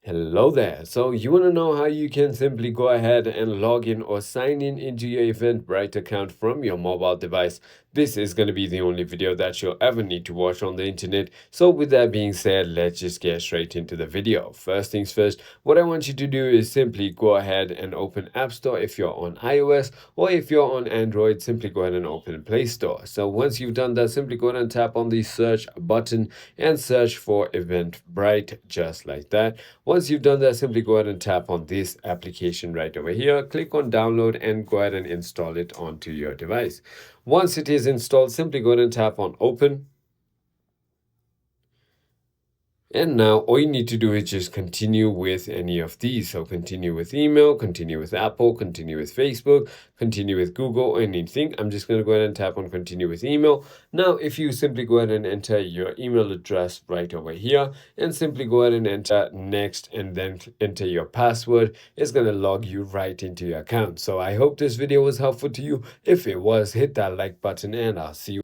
Hello there. So you want to know how you can simply go ahead and log in or sign in into your Eventbrite account from your mobile device. This is going to be the only video that you'll ever need to watch on the internet. So with that being said, let's just get straight into the video. First things first, what I want you to do is simply go ahead and open App Store if you're on iOS, or if you're on Android, simply go ahead and open Play Store. So once you've done that, simply go ahead and tap on the search button and search for Eventbrite just like that. Once you've done that, simply go ahead and tap on this application right over here. Click on download and go ahead and install it onto your device. Once it is installed, simply go ahead and tap on open. And now all you need to do is just continue with any of these. So continue with email, continue with Apple, continue with Facebook, continue with Google, or anything. I'm just going to go ahead and tap on continue with email. Now, if you simply go ahead and enter your email address right over here and simply go ahead and enter next and then enter your password, it's going to log you right into your account. So I hope this video was helpful to you. If it was, hit that like button and I'll see you.